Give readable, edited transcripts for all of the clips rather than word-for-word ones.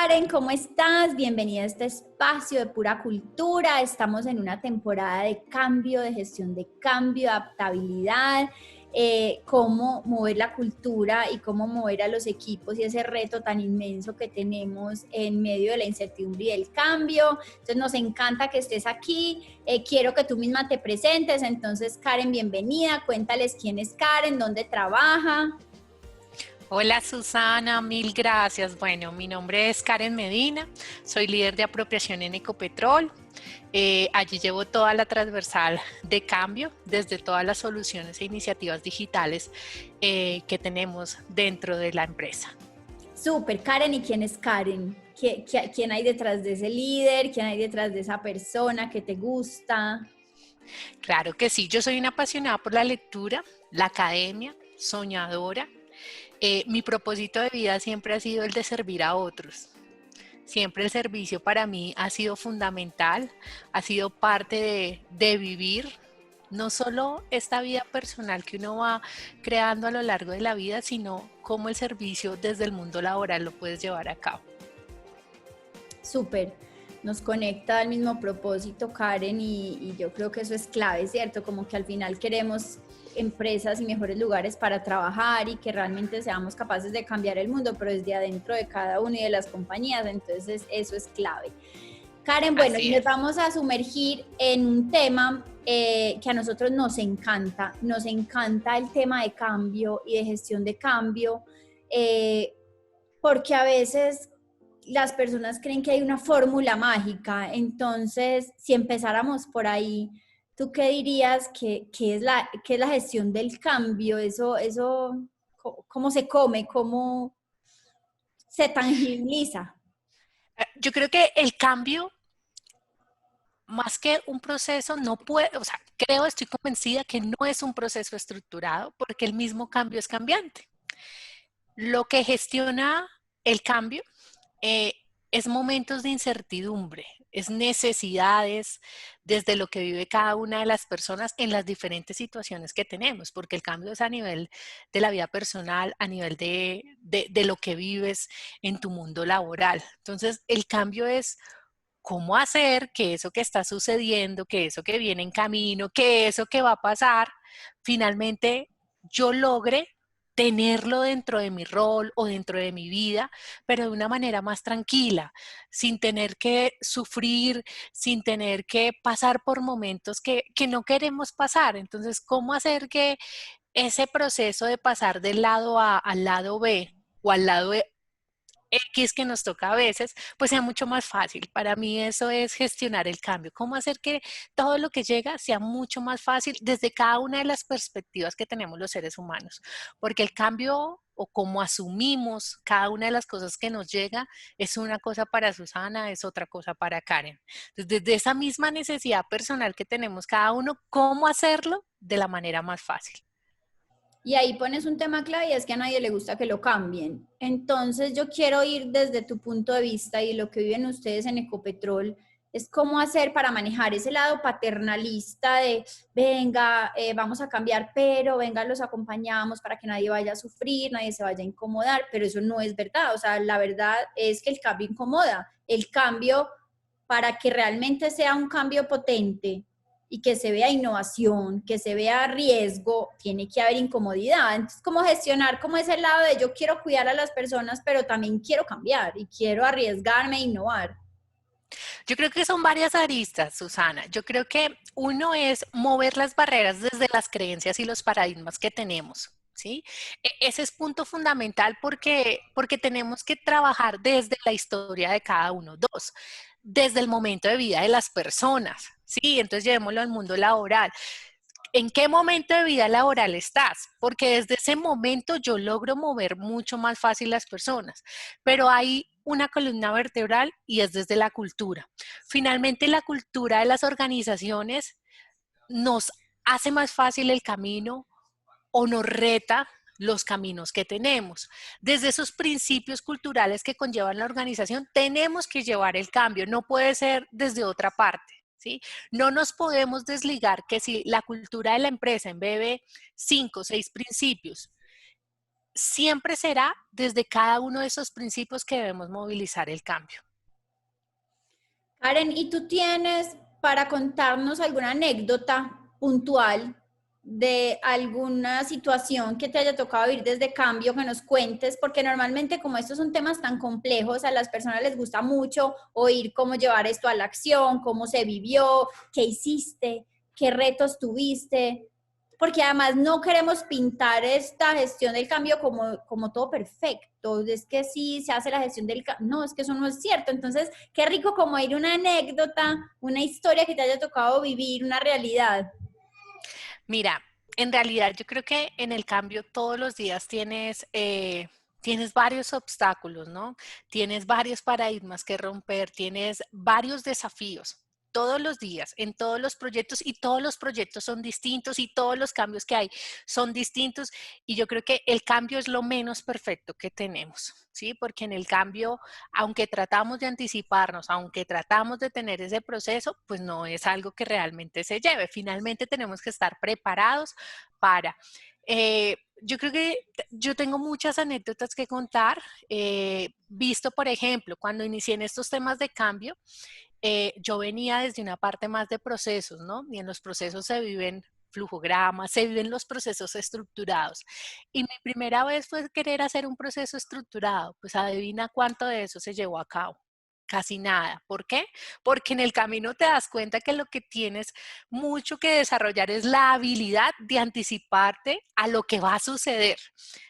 Karen, ¿cómo estás? Bienvenida a este espacio de pura cultura. Estamos en una temporada de cambio, de gestión de cambio, adaptabilidad, cómo mover la cultura y cómo mover a los equipos y ese reto tan inmenso que tenemos en medio de la incertidumbre y del cambio. Entonces nos encanta que estés aquí. Quiero que tú misma te presentes. Entonces, Karen, bienvenida. Cuéntales quién es Karen, dónde trabaja. Hola Susana, mil gracias. Bueno, mi nombre es Karen Medina, soy líder de apropiación en Ecopetrol. Allí llevo toda la transversal de cambio, desde todas las soluciones e iniciativas digitales que tenemos dentro de la empresa. Súper, Karen, ¿y quién es Karen? ¿Quién hay detrás de ese líder? ¿Quién hay detrás de esa persona que te gusta? Claro que sí, yo soy una apasionada por la lectura, la academia, soñadora. Mi propósito de vida siempre ha sido el de servir a otros. Siempre el servicio para mí ha sido fundamental, ha sido parte de vivir no solo esta vida personal que uno va creando a lo largo de la vida, sino cómo el servicio desde el mundo laboral lo puedes llevar a cabo. Súper, nos conecta al mismo propósito, Karen, y yo creo que eso es clave, ¿cierto? Como que al final queremos empresas y mejores lugares para trabajar y que realmente seamos capaces de cambiar el mundo, pero desde adentro de cada una y de las compañías, entonces eso es clave. Karen, bueno, y Así nos es. vamos a sumergir en un tema que a nosotros nos encanta el tema de cambio y de gestión de cambio, eh, porque a veces las personas creen que hay una fórmula mágica. Entonces, si empezáramos por ahí, ¿tú qué dirías que es la gestión del cambio? ¿Cómo se come? ¿Cómo se tangibiliza? Yo creo que el cambio, más que un proceso, no puede, o sea, estoy convencida que no es un proceso estructurado porque el mismo cambio es cambiante. Lo que gestiona el cambio eh, es momentos de incertidumbre, es necesidades desde lo que vive cada una de las personas en las diferentes situaciones que tenemos, porque el cambio es a nivel de la vida personal, a nivel de lo que vives en tu mundo laboral. Entonces, el cambio es cómo hacer que eso que está sucediendo, que eso que viene en camino, que eso que va a pasar, finalmente yo logre tenerlo dentro de mi rol o dentro de mi vida, pero de una manera más tranquila, sin tener que sufrir, sin tener que pasar por momentos que no queremos pasar. Entonces, ¿cómo hacer que ese proceso de pasar del lado A al lado B o al lado X que nos toca a veces, pues sea mucho más fácil? Para mí eso es gestionar el cambio. ¿Cómo hacer que todo lo que llega sea mucho más fácil desde cada una de las perspectivas que tenemos los seres humanos? Porque el cambio o cómo asumimos cada una de las cosas que nos llega es una cosa para Susana, es otra cosa para Karen. Entonces, desde esa misma necesidad personal que tenemos cada uno, ¿cómo hacerlo de la manera más fácil? Y ahí pones un tema clave y es que a nadie le gusta que lo cambien. Entonces yo quiero ir desde tu punto de vista y lo que viven ustedes en Ecopetrol, es cómo hacer para manejar ese lado paternalista de, venga, vamos a cambiar, pero venga, los acompañamos para que nadie vaya a sufrir, nadie se vaya a incomodar, pero eso no es verdad. O sea, la verdad es que el cambio incomoda. El cambio, para que realmente sea un cambio potente, y que se vea innovación, que se vea riesgo, tiene que haber incomodidad. Entonces, ¿cómo gestionar como ese lado de yo quiero cuidar a las personas, pero también quiero cambiar y quiero arriesgarme e innovar? Yo creo que son varias aristas, Susana. Yo creo que uno es mover las barreras desde las creencias y los paradigmas que tenemos. ¿Sí? Ese es punto fundamental porque tenemos que trabajar desde la historia de cada uno. Dos, desde el momento de vida de las personas. Sí, entonces llevémoslo al mundo laboral. ¿En qué momento de vida laboral estás? Porque desde ese momento yo logro mover mucho más fácil las personas, pero hay una columna vertebral y es desde la cultura. Finalmente, la cultura de las organizaciones nos hace más fácil el camino o nos reta los caminos que tenemos. Desde esos principios culturales que conllevan la organización, tenemos que llevar el cambio, no puede ser desde otra parte. ¿Sí? No nos podemos desligar que si la cultura de la empresa embebe 5 o 6 principios siempre será desde cada uno de esos principios que debemos movilizar el cambio. Karen, ¿y tú tienes para contarnos alguna anécdota puntual de alguna situación que te haya tocado vivir desde cambio, que nos cuentes? Porque normalmente como estos son temas tan complejos, a las personas les gusta mucho oír cómo llevar esto a la acción, cómo se vivió, qué hiciste, qué retos tuviste, porque además no queremos pintar esta gestión del cambio como todo perfecto, es que sí se hace la gestión del cambio, no, es que eso no es cierto, entonces qué rico como ir una anécdota, una historia que te haya tocado vivir, una realidad. Mira, en realidad yo creo que en el cambio todos los días tienes varios obstáculos, ¿no? Tienes varios paradigmas que romper, tienes varios desafíos todos los días, en todos los proyectos, y todos los proyectos son distintos y todos los cambios que hay son distintos, y yo creo que el cambio es lo menos perfecto que tenemos, ¿sí? Porque en el cambio, aunque tratamos de anticiparnos, aunque tratamos de tener ese proceso, pues no es algo que realmente se lleve. Finalmente tenemos que estar preparados para... yo creo que yo tengo muchas anécdotas que contar. Visto, por ejemplo, cuando inicié en estos temas de cambio, yo venía desde una parte más de procesos, ¿no? Y en los procesos se viven flujogramas, se viven los procesos estructurados. Y mi primera vez fue querer hacer un proceso estructurado. Pues adivina cuánto de eso se llevó a cabo. Casi nada. ¿Por qué? Porque en el camino te das cuenta que lo que tienes mucho que desarrollar es la habilidad de anticiparte a lo que va a suceder,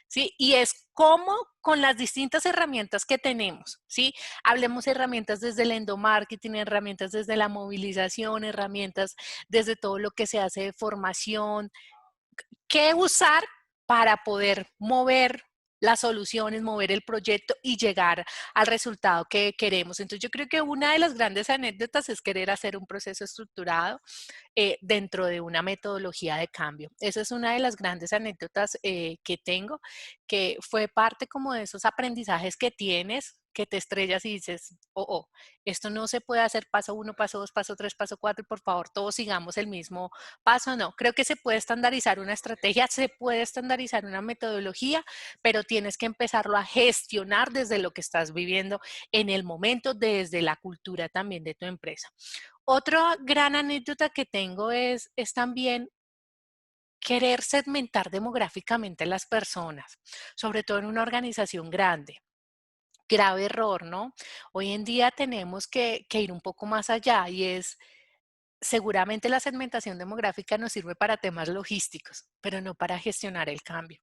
¿sí? Y es cómo con las distintas herramientas que tenemos, ¿sí? Hablemos herramientas desde el endomarketing, herramientas desde la movilización, herramientas desde todo lo que se hace de formación, qué usar para poder mover las soluciones, mover el proyecto y llegar al resultado que queremos. Entonces yo creo que una de las grandes anécdotas es querer hacer un proceso estructurado dentro de una metodología de cambio. Esa es una de las grandes anécdotas que tengo, que fue parte como de esos aprendizajes que tienes, que te estrellas y dices, esto no se puede hacer paso 1, paso 2, paso 3, paso 4, y por favor todos sigamos el mismo paso. No, creo que se puede estandarizar una estrategia, se puede estandarizar una metodología, pero tienes que empezarlo a gestionar desde lo que estás viviendo en el momento, desde la cultura también de tu empresa. Otra gran anécdota que tengo es también querer segmentar demográficamente a las personas, sobre todo en una organización grande. Grave error, ¿no? Hoy en día tenemos que ir un poco más allá, y es, seguramente la segmentación demográfica nos sirve para temas logísticos, pero no para gestionar el cambio.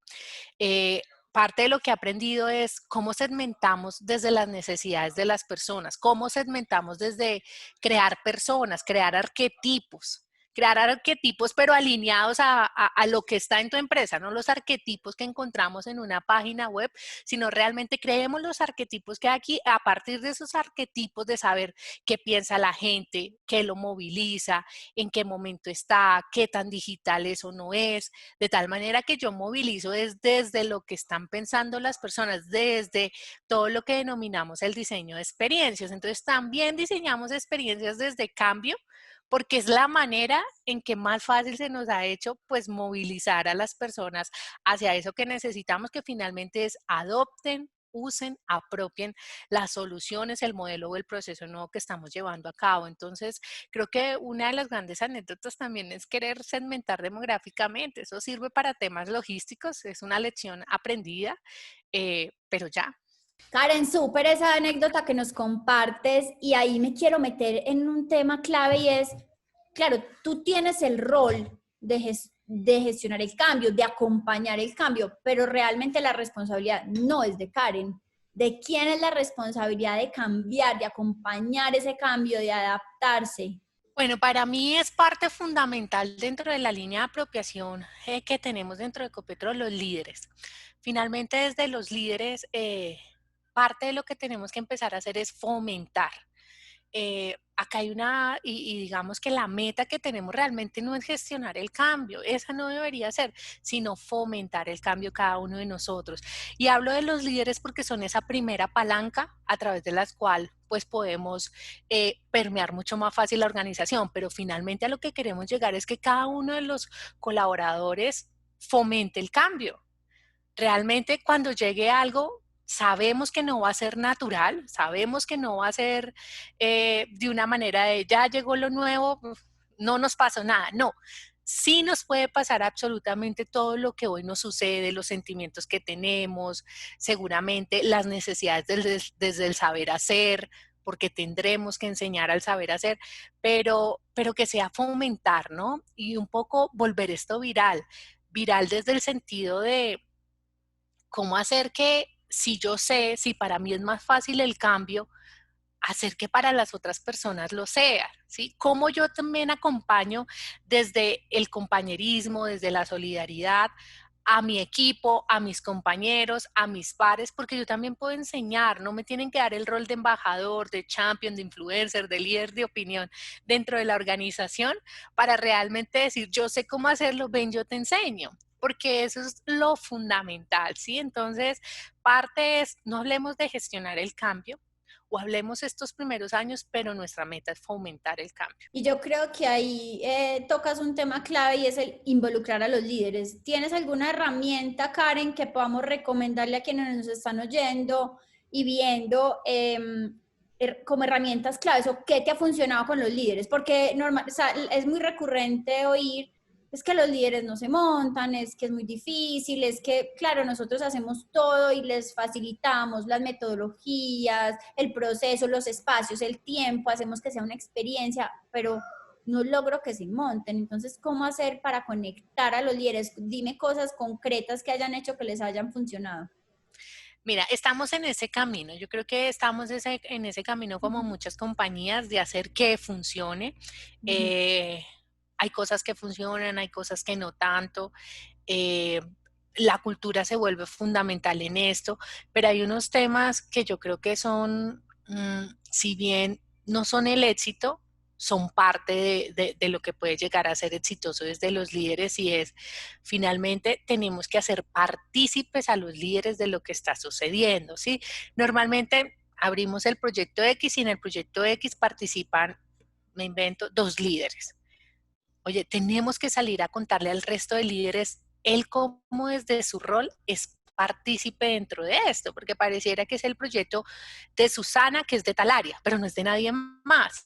Eh, Parte de lo que he aprendido es cómo segmentamos desde las necesidades de las personas, cómo segmentamos desde crear personas, crear arquetipos, pero alineados a lo que está en tu empresa, no los arquetipos que encontramos en una página web, sino realmente creemos los arquetipos que hay aquí, a partir de esos arquetipos de saber qué piensa la gente, qué lo moviliza, en qué momento está, qué tan digital es o no es, de tal manera que yo movilizo desde lo que están pensando las personas, desde todo lo que denominamos el diseño de experiencias. Entonces también diseñamos experiencias desde cambio, porque es la manera en que más fácil se nos ha hecho pues movilizar a las personas hacia eso que necesitamos, que finalmente es adopten, usen, apropien las soluciones, el modelo o el proceso nuevo que estamos llevando a cabo. Entonces, creo que una de las grandes anécdotas también es querer segmentar demográficamente. Eso sirve para temas logísticos, es una lección aprendida, pero ya. Karen, súper esa anécdota que nos compartes y ahí me quiero meter en un tema clave y es, claro, tú tienes el rol de gestionar el cambio, de acompañar el cambio, pero realmente la responsabilidad no es de Karen. ¿De quién es la responsabilidad de cambiar, de acompañar ese cambio, de adaptarse? Bueno, para mí es parte fundamental dentro de la línea de apropiación que tenemos dentro de Ecopetrol, los líderes. Finalmente, desde los líderes, parte de lo que tenemos que empezar a hacer es fomentar. Acá hay y digamos que la meta que tenemos realmente no es gestionar el cambio, esa no debería ser, sino fomentar el cambio cada uno de nosotros. Y hablo de los líderes porque son esa primera palanca a través de la cual pues podemos permear mucho más fácil la organización, pero finalmente a lo que queremos llegar es que cada uno de los colaboradores fomente el cambio. realmente cuando llegue algo, sabemos que no va a ser natural, sabemos que no va a ser de una manera de ya llegó lo nuevo, no nos pasó nada, no. Sí nos puede pasar absolutamente todo lo que hoy nos sucede, los sentimientos que tenemos, seguramente las necesidades desde el saber hacer, porque tendremos que enseñar al saber hacer, pero que sea fomentar, ¿no? Y un poco volver esto viral, viral desde el sentido de cómo hacer que si yo sé, si para mí es más fácil el cambio, hacer que para las otras personas lo sea, ¿sí? Cómo yo también acompaño desde el compañerismo, desde la solidaridad a mi equipo, a mis compañeros, a mis pares, porque yo también puedo enseñar, no me tienen que dar el rol de embajador, de champion, de influencer, de líder de opinión dentro de la organización para realmente decir, yo sé cómo hacerlo, ven, yo te enseño, porque eso es lo fundamental, ¿sí? Entonces, parte es, no hablemos de gestionar el cambio, o hablemos estos primeros años, pero nuestra meta es fomentar el cambio. Y yo creo que ahí tocas un tema clave y es el involucrar a los líderes. ¿Tienes alguna herramienta, Karen, que podamos recomendarle a quienes nos están oyendo y viendo como herramientas claves o qué te ha funcionado con los líderes? Porque normal, o sea, es muy recurrente oír, es que los líderes no se montan, es que es muy difícil, es que, claro, nosotros hacemos todo y les facilitamos las metodologías, el proceso, los espacios, el tiempo, hacemos que sea una experiencia, pero no logro que se monten. Entonces, ¿cómo hacer para conectar a los líderes? Dime cosas concretas que hayan hecho que les hayan funcionado. Mira, estamos en ese camino. Yo creo que estamos en ese camino como muchas compañías de hacer que funcione. Ujú. Eh, Hay cosas que funcionan, hay cosas que no tanto. Eh, la cultura se vuelve fundamental en esto, pero hay unos temas que yo creo que son, si bien no son el éxito, son parte de lo que puede llegar a ser exitoso desde los líderes y es, finalmente, tenemos que hacer partícipes a los líderes de lo que está sucediendo, ¿sí? Normalmente abrimos el proyecto X y en el proyecto X participan, me invento, 2 líderes. Oye, tenemos que salir a contarle al resto de líderes él cómo desde su rol es partícipe dentro de esto, porque pareciera que es el proyecto de Susana, que es de tal área, pero no es de nadie más.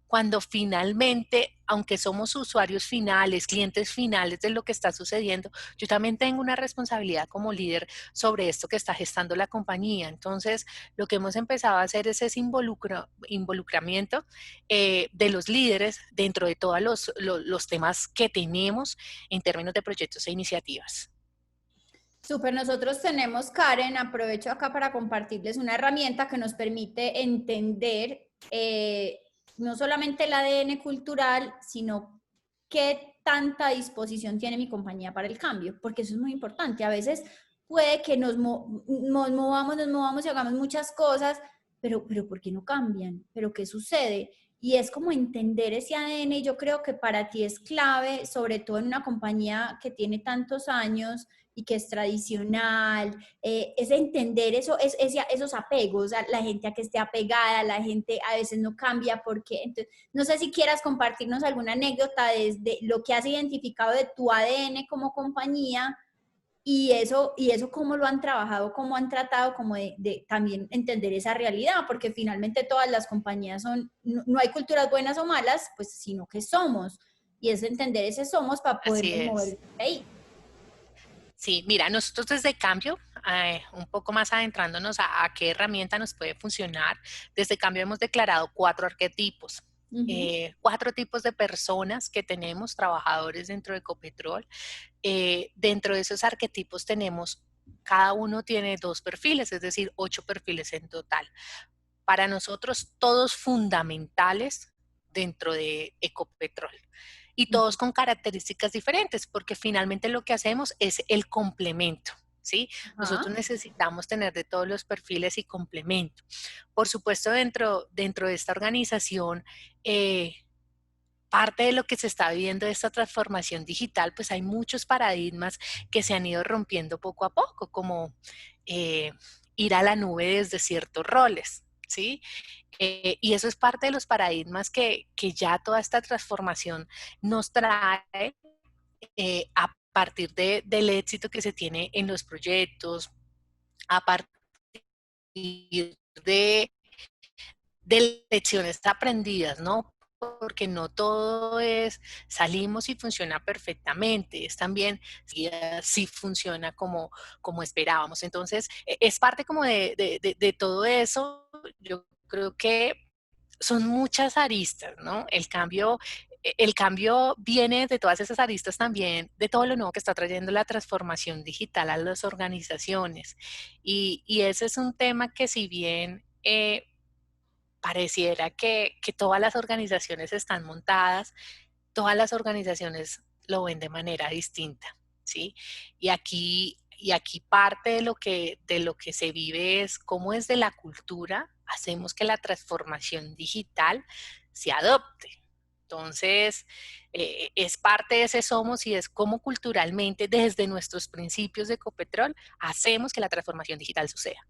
Cuando finalmente, aunque somos usuarios finales, clientes finales de lo que está sucediendo, yo también tengo una responsabilidad como líder sobre esto que está gestando la compañía. Entonces, lo que hemos empezado a hacer es ese involucramiento de los líderes dentro de todos los temas que tenemos en términos de proyectos e iniciativas. Súper, nosotros tenemos, Karen, aprovecho acá para compartirles una herramienta que nos permite entender no solamente el ADN cultural, sino qué tanta disposición tiene mi compañía para el cambio, porque eso es muy importante. A veces puede que nos movamos y hagamos muchas cosas, pero ¿por qué no cambian? ¿Pero qué sucede? Y es como entender ese ADN y yo creo que para ti es clave, sobre todo en una compañía que tiene tantos años y que es tradicional, es entender esos apegos, a la gente a que esté apegada, la gente a veces no cambia porque, entonces, no sé si quieras compartirnos alguna anécdota desde lo que has identificado de tu ADN como compañía y eso cómo lo han trabajado, cómo han tratado como de también entender esa realidad, porque finalmente todas las compañías son, no hay culturas buenas o malas, pues sino que somos, y es entender ese somos para Así podernos mover es. de ahí. Sí, mira, nosotros desde Cambio, un poco más adentrándonos a qué herramienta nos puede funcionar, desde Cambio hemos declarado 4 arquetipos, Uh -huh. 4 tipos de personas que tenemos, trabajadores dentro de Ecopetrol. Dentro de esos arquetipos tenemos, cada uno tiene 2 perfiles, es decir, 8 perfiles en total. Para nosotros, todos fundamentales dentro de Ecopetrol y Uh todos con características diferentes, porque finalmente lo que hacemos es el complemento, ¿sí? -huh. Nosotros necesitamos tener de todos los perfiles y complemento. Por supuesto, dentro de esta organización, parte de lo que se está viviendo de esta transformación digital, pues hay muchos paradigmas que se han ido rompiendo poco a poco, como eh, ir a la nube desde ciertos roles, ¿sí? Y eso es parte de los paradigmas que ya toda esta transformación nos trae a partir del éxito que se tiene en los proyectos, a partir de, de lecciones aprendidas, ¿no? Porque no todo es salimos y funciona perfectamente, es también si funciona como esperábamos. Entonces, es parte como de todo eso. Yo creo que son muchas aristas, ¿no? El cambio viene de todas esas aristas también, de todo lo nuevo que está trayendo la transformación digital a las organizaciones. Y ese es un tema que si bien pareciera que todas las organizaciones están montadas, todas las organizaciones lo ven de manera distinta, ¿sí? Y aquí parte de lo que se vive es cómo desde la cultura hacemos que la transformación digital se adopte. Entonces, es parte de ese somos y es cómo culturalmente, desde nuestros principios de Ecopetrol, hacemos que la transformación digital suceda.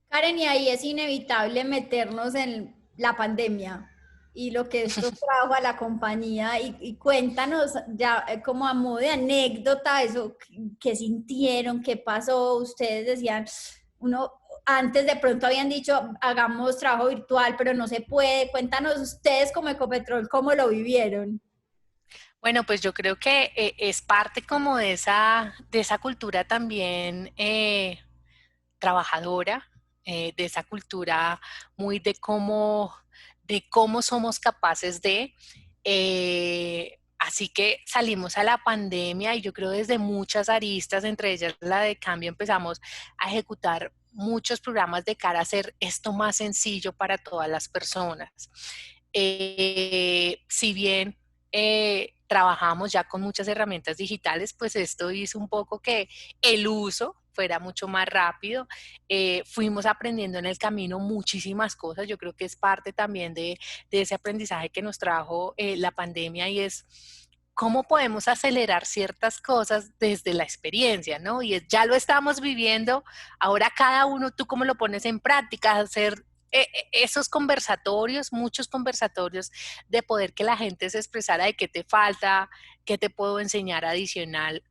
Karen, y ahí es inevitable meternos en la pandemia y lo que esto trajo a la compañía y cuéntanos ya como a modo de anécdota eso que sintieron, qué pasó, ustedes decían, uno antes de pronto habían dicho hagamos trabajo virtual, pero no se puede, cuéntanos ustedes como Ecopetrol cómo lo vivieron. Bueno, pues yo creo que es parte como de esa cultura también trabajadora, de esa cultura muy de cómo somos capaces así que salimos a la pandemia y yo creo desde muchas aristas, entre ellas la de cambio, empezamos a ejecutar muchos programas de cara a hacer esto más sencillo para todas las personas. Si bien trabajamos ya con muchas herramientas digitales, pues esto hizo un poco que el uso fuera mucho más rápido. Fuimos aprendiendo en el camino muchísimas cosas. Yo creo que es parte también de ese aprendizaje que nos trajo la pandemia y es cómo podemos acelerar ciertas cosas desde la experiencia, ¿no? Ya lo estamos viviendo, ahora cada uno, tú cómo lo pones en práctica, hacer esos conversatorios, muchos conversatorios de poder que la gente se expresara de qué te falta, qué te puedo enseñar adicional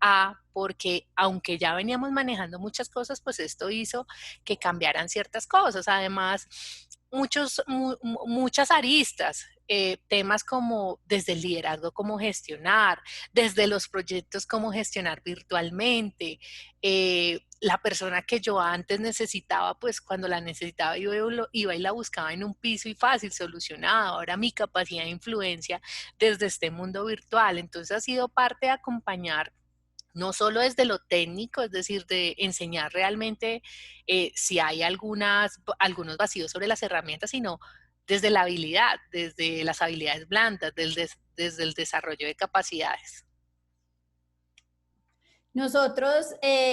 porque aunque ya veníamos manejando muchas cosas, pues esto hizo que cambiaran ciertas cosas. Además, muchas aristas. Temas como desde el liderazgo, cómo gestionar, desde los proyectos, cómo gestionar virtualmente. La persona que yo antes necesitaba, pues cuando la necesitaba iba y la buscaba en un piso y fácil, solucionada. Ahora mi capacidad de influencia desde este mundo virtual. Entonces ha sido parte de acompañar no solo desde lo técnico, es decir, de enseñar realmente si hay algunos vacíos sobre las herramientas, sino desde la habilidad, desde las habilidades blandas, desde el desarrollo de capacidades. Nosotros,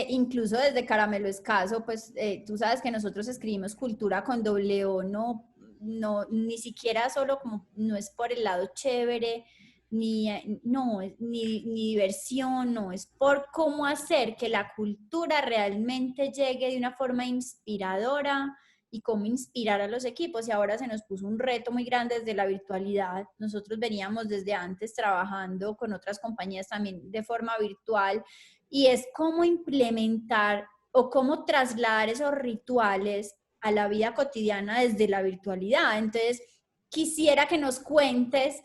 incluso desde Caramelo Escaso, pues tú sabes que nosotros escribimos cultura con doble O, no, no, ni siquiera solo como, no es por el lado chévere, no, ni diversión, no, es por cómo hacer que la cultura realmente llegue de una forma inspiradora y cómo inspirar a los equipos. Y ahora se nos puso un reto muy grande desde la virtualidad. Nosotros veníamos desde antes trabajando con otras compañías también de forma virtual y es cómo implementar o cómo trasladar esos rituales a la vida cotidiana desde la virtualidad. Entonces, quisiera que nos cuentes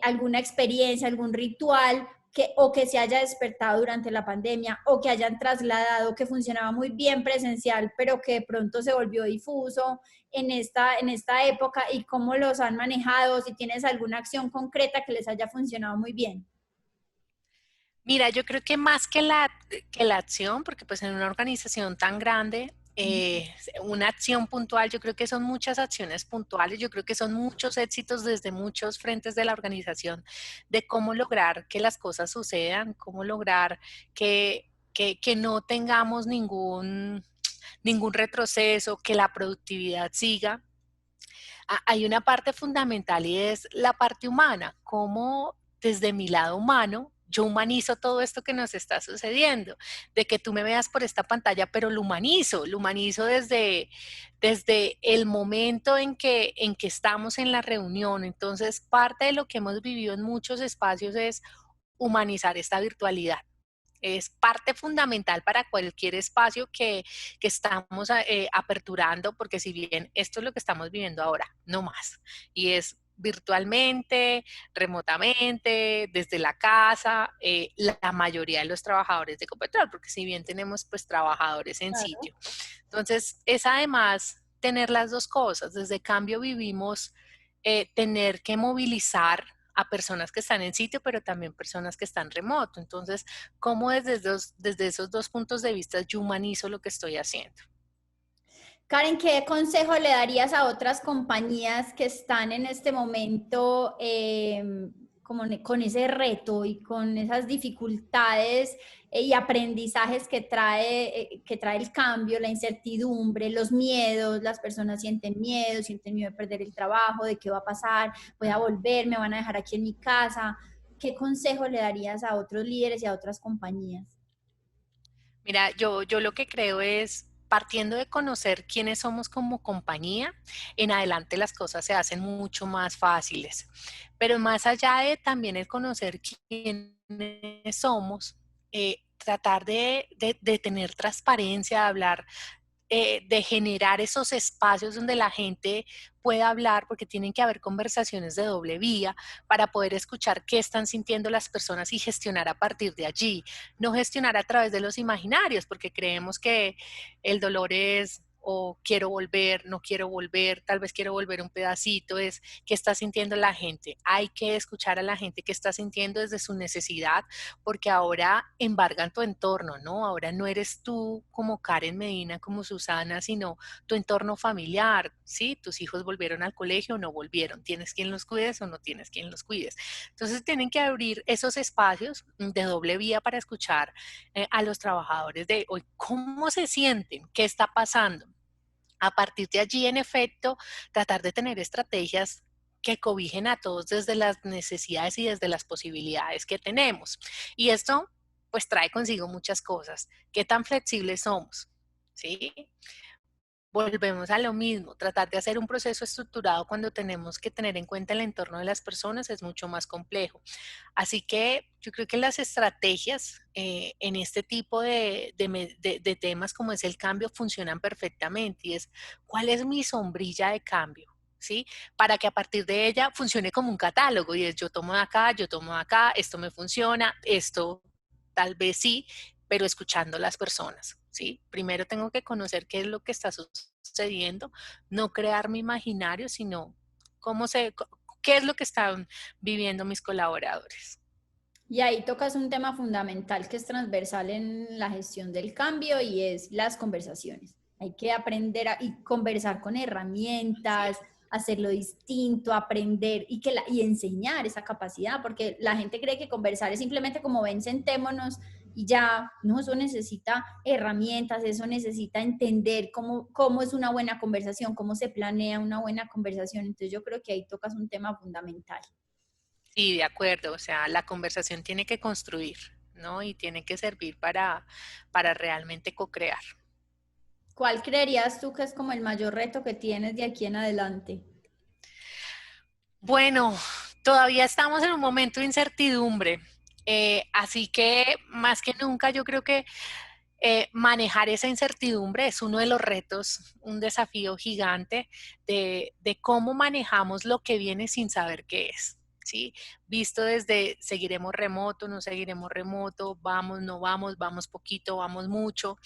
alguna experiencia, algún ritual o que se haya despertado durante la pandemia o que hayan trasladado, que funcionaba muy bien presencial, pero que de pronto se volvió difuso en esta época y cómo los han manejado, si tienes alguna acción concreta que les haya funcionado muy bien. Mira, yo creo que más que la acción, porque pues en una organización tan grande, una acción puntual, yo creo que son muchas acciones puntuales, yo creo que son muchos éxitos desde muchos frentes de la organización, de cómo lograr que las cosas sucedan, cómo lograr que no tengamos ningún retroceso, que la productividad siga. Hay una parte fundamental y es la parte humana, cómo desde mi lado humano yo humanizo todo esto que nos está sucediendo, de que tú me veas por esta pantalla, pero lo humanizo desde el momento en que estamos en la reunión. Entonces, parte de lo que hemos vivido en muchos espacios es humanizar esta virtualidad. Es parte fundamental para cualquier espacio que estamos aperturando, porque si bien esto es lo que estamos viviendo ahora, no más, y es virtualmente, remotamente, desde la casa, la mayoría de los trabajadores de Ecopetrol, porque si bien tenemos pues trabajadores en Claro. sitio. Entonces, es además tener las dos cosas. Desde Cambio vivimos tener que movilizar a personas que están en sitio, pero también personas que están remoto. Entonces, ¿cómo desde esos dos puntos de vista yo humanizo lo que estoy haciendo? Karen, ¿qué consejo le darías a otras compañías que están en este momento como con ese reto y con esas dificultades y aprendizajes que trae el cambio, la incertidumbre, los miedos? Las personas sienten miedo de perder el trabajo, de qué va a pasar, voy a volver, me van a dejar aquí en mi casa. ¿Qué consejo le darías a otros líderes y a otras compañías? Mira, yo lo que creo es, partiendo de conocer quiénes somos como compañía, en adelante las cosas se hacen mucho más fáciles. Pero más allá de también el conocer quiénes somos, tratar de tener transparencia, de hablar, de generar esos espacios donde la gente pueda hablar, porque tienen que haber conversaciones de doble vía para poder escuchar qué están sintiendo las personas y gestionar a partir de allí, no gestionar a través de los imaginarios, porque creemos que el dolor es o quiero volver, no quiero volver, tal vez quiero volver un pedacito, es qué está sintiendo la gente. Hay que escuchar a la gente que está sintiendo desde su necesidad, porque ahora embargan tu entorno, ¿no? Ahora no eres tú como Karen Medina, como Susana, sino tu entorno familiar, ¿sí? Tus hijos volvieron al colegio o no volvieron, tienes quien los cuides o no tienes quien los cuides. Entonces tienen que abrir esos espacios de doble vía para escuchar a los trabajadores de hoy, cómo se sienten, qué está pasando. A partir de allí, en efecto, tratar de tener estrategias que cobijen a todos desde las necesidades y desde las posibilidades que tenemos. Y esto, pues, trae consigo muchas cosas. ¿Qué tan flexibles somos? ¿Sí? Volvemos a lo mismo, tratar de hacer un proceso estructurado cuando tenemos que tener en cuenta el entorno de las personas es mucho más complejo. Así que yo creo que las estrategias en este tipo de temas como es el cambio funcionan perfectamente y es cuál es mi sombrilla de cambio. ¿Sí? Para que a partir de ella funcione como un catálogo y es yo tomo de acá, yo tomo de acá, esto me funciona, esto tal vez sí, pero escuchando a las personas, ¿sí? Primero tengo que conocer qué es lo que está sucediendo, no crear mi imaginario, sino cómo qué es lo que están viviendo mis colaboradores. Y ahí tocas un tema fundamental que es transversal en la gestión del cambio y es las conversaciones. Hay que aprender y conversar con Así herramientas, es. hacerlo distinto, aprender y enseñar esa capacidad, porque la gente cree que conversar es simplemente como ven, sentémonos y ya, no, eso necesita herramientas, eso necesita entender cómo es una buena conversación, cómo se planea una buena conversación. Entonces yo creo que ahí tocas un tema fundamental. Sí, de acuerdo, o sea, la conversación tiene que construir, ¿no? Y tiene que servir para realmente co-crear. ¿Cuál creerías tú que es como el mayor reto que tienes de aquí en adelante? Bueno, todavía estamos en un momento de incertidumbre, así que más que nunca yo creo que manejar esa incertidumbre es uno de los retos, un desafío gigante de cómo manejamos lo que viene sin saber qué es. ¿Sí? Visto desde seguiremos remoto, no seguiremos remoto, vamos, no vamos, vamos poquito, vamos mucho.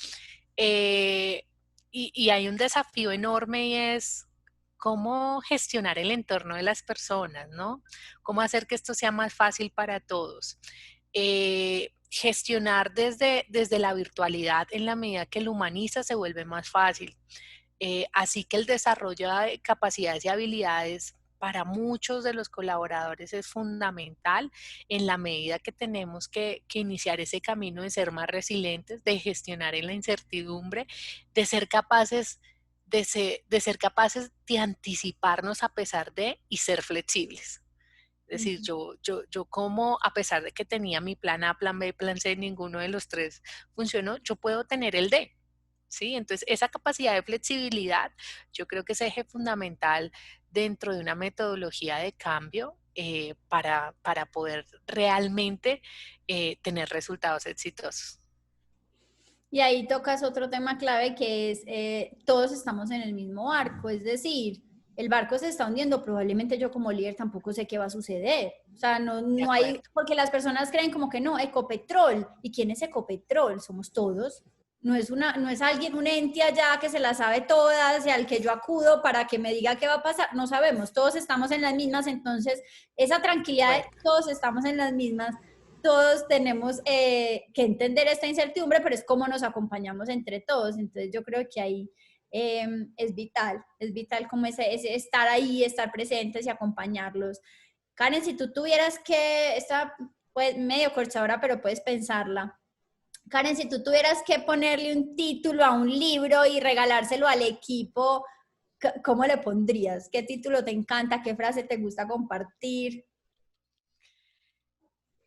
Eh, y hay un desafío enorme y es cómo gestionar el entorno de las personas, ¿no? Cómo hacer que esto sea más fácil para todos. Gestionar desde la virtualidad en la medida que lo humaniza se vuelve más fácil. Así que el desarrollo de capacidades y habilidades para muchos de los colaboradores es fundamental en la medida que tenemos que iniciar ese camino de ser más resilientes, de gestionar en la incertidumbre, de ser capaces de ser capaces de anticiparnos a pesar de y ser flexibles. Es decir, Ujú. yo como a pesar de que tenía mi plan A, plan B, plan C, ninguno de los tres funcionó, yo puedo tener el D. ¿Sí? Entonces, esa capacidad de flexibilidad, yo creo que es eje fundamental dentro de una metodología de cambio para poder realmente tener resultados exitosos. Y ahí tocas otro tema clave que es, todos estamos en el mismo barco, es decir, el barco se está hundiendo, probablemente yo como líder tampoco sé qué va a suceder. O sea, no, De no hay, acuerdo. porque las personas creen como que no, Ecopetrol. ¿Y quién es Ecopetrol? Somos todos. No es alguien, un ente allá que se la sabe todas y al que yo acudo para que me diga qué va a pasar. No sabemos, todos estamos en las mismas, entonces esa De tranquilidad de acuerdo. todos estamos en las mismas, todos tenemos que entender esta incertidumbre, pero es cómo nos acompañamos entre todos. Entonces yo creo que ahí es vital como ese estar ahí, estar presentes y acompañarlos. Karen, si tú tuvieras que, esta pues medio corchadora, pero puedes pensarla. Karen, si tú tuvieras que ponerle un título a un libro y regalárselo al equipo, ¿cómo le pondrías? ¿Qué título te encanta? ¿Qué frase te gusta compartir?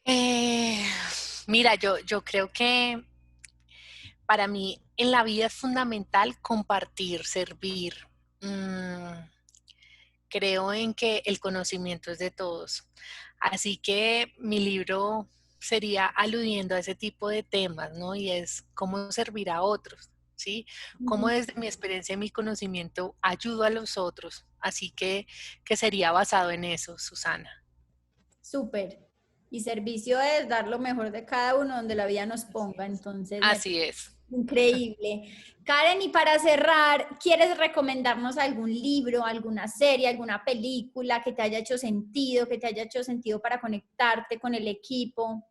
Eh, Mira, yo creo que para mí en la vida es fundamental compartir, servir. Mm, Creo en que el conocimiento es de todos. Así que mi libro sería aludiendo a ese tipo de temas, ¿no? Y es cómo servir a otros, ¿sí? Cómo desde mi experiencia y mi conocimiento ayudo a los otros. Así que sería basado en eso, Susana. Súper. Y servicio es dar lo mejor de cada uno donde la vida nos Así ponga. es. Entonces, Así es. increíble. Karen, y para cerrar, ¿quieres recomendarnos algún libro, alguna serie, alguna película que te haya hecho sentido, que te haya hecho sentido para conectarte con el equipo?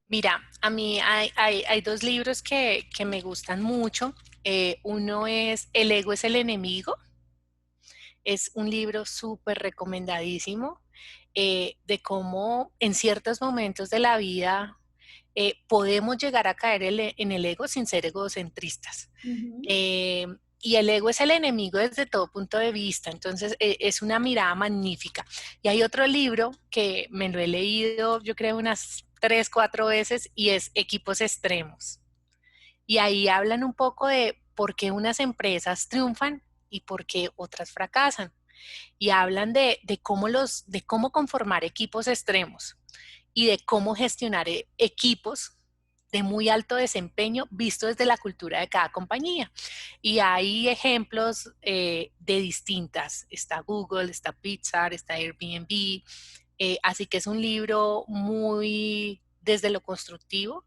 Mira, a mí hay dos libros que me gustan mucho. Uno es El ego es el enemigo. Es un libro súper recomendadísimo de cómo en ciertos momentos de la vida podemos llegar a caer en el ego sin ser egocentristas. Ujú. Eh, y el ego es el enemigo desde todo punto de vista, entonces es una mirada magnífica. Y hay otro libro que me lo he leído, yo creo, unas 3, 4 veces y es Equipos Extremos. Y ahí hablan un poco de por qué unas empresas triunfan y por qué otras fracasan. Y hablan de cómo conformar equipos extremos y de cómo gestionar equipos de muy alto desempeño visto desde la cultura de cada compañía. Y hay ejemplos de distintas. Está Google, está Pixar, está Airbnb. Así que es un libro muy desde lo constructivo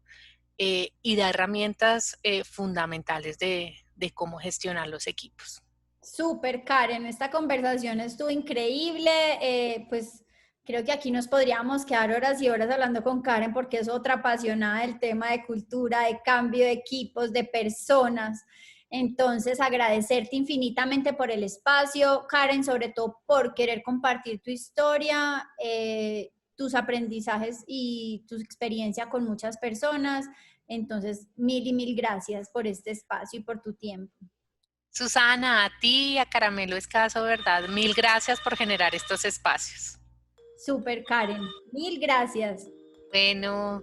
y da herramientas fundamentales de cómo gestionar los equipos. Súper, Karen, esta conversación estuvo increíble. Pues creo que aquí nos podríamos quedar horas y horas hablando con Karen porque es otra apasionada del tema de cultura, de cambio de equipos, de personas. Entonces, agradecerte infinitamente por el espacio, Karen, sobre todo por querer compartir tu historia, tus aprendizajes y tu experiencia con muchas personas. Entonces, mil y mil gracias por este espacio y por tu tiempo. Susana, a ti y a Caramelo Escaso, ¿verdad? Mil gracias por generar estos espacios. Súper, Karen. Mil gracias. Bueno.